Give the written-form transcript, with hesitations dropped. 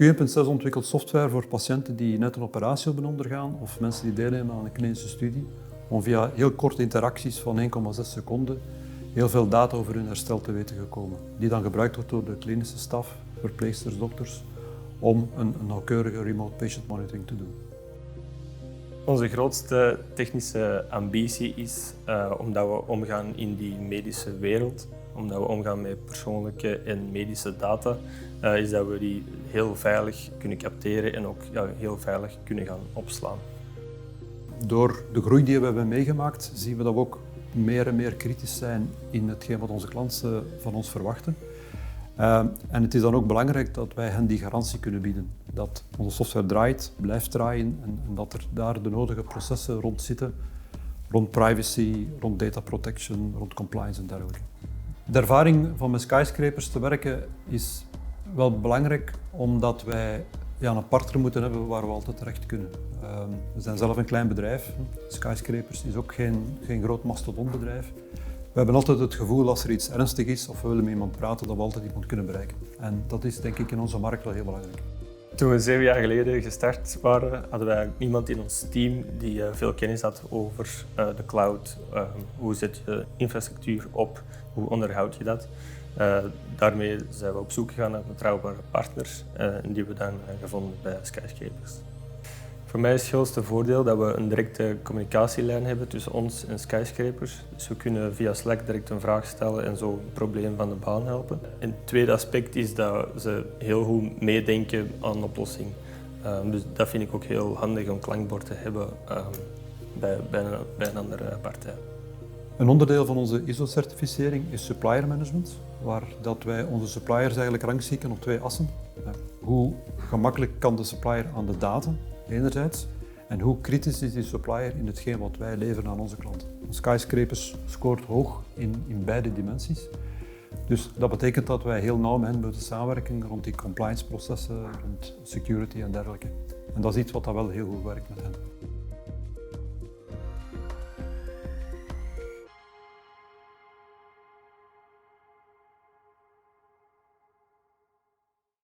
Q1.6 ontwikkelt software voor patiënten die net een operatie hebben ondergaan of mensen die deelnemen aan een klinische studie, om via heel korte interacties van 1,6 seconden heel veel data over hun herstel te weten gekomen, die dan gebruikt wordt door de klinische staf, verpleegsters, dokters, om een nauwkeurige remote patient monitoring te doen. Onze grootste technische ambitie is omdat we omgaan in die medische wereld, omdat we omgaan met persoonlijke en medische data, is dat we die heel veilig kunnen capteren en ook heel veilig kunnen gaan opslaan. Door de groei die we hebben meegemaakt, zien we dat we ook meer en meer kritisch zijn in hetgeen wat onze klanten van ons verwachten. En het is dan ook belangrijk dat wij hen die garantie kunnen bieden. Dat onze software draait, blijft draaien en dat er daar de nodige processen rond zitten. Rond privacy, rond data protection, rond compliance en dergelijke. De ervaring van met Skyscrapers te werken is wel belangrijk omdat wij een partner moeten hebben waar we altijd terecht kunnen. We zijn zelf een klein bedrijf. Skyscrapers is ook geen groot mastodontbedrijf. We hebben altijd het gevoel als er iets ernstig is of we willen met iemand praten, dat we altijd iemand kunnen bereiken. En dat is denk ik in onze markt wel heel belangrijk. Toen we 7 jaar geleden gestart waren, hadden wij niemand in ons team die veel kennis had over de cloud. Hoe zet je infrastructuur op? Hoe onderhoud je dat? Daarmee zijn we op zoek gegaan naar betrouwbare partners die we dan gevonden bij Skyscrapers. Voor mij is het grootste voordeel dat we een directe communicatielijn hebben tussen ons en Skyscrapers. Dus we kunnen via Slack direct een vraag stellen en zo een probleem van de baan helpen. En het tweede aspect is dat ze heel goed meedenken aan een oplossing. Dus dat vind ik ook heel handig om klankbord te hebben bij een andere partij. Een onderdeel van onze ISO-certificering is supplier management, waar dat wij onze suppliers eigenlijk rangschikken op 2 assen. Hoe gemakkelijk kan de supplier aan de data, enerzijds, en hoe kritisch is die supplier in hetgeen wat wij leveren aan onze klanten. Skyscrapers scoort hoog in beide dimensies. Dus dat betekent dat wij heel nauw met hen moeten samenwerken rond die compliance processen, rond security en dergelijke. En dat is iets wat wel heel goed werkt met hen.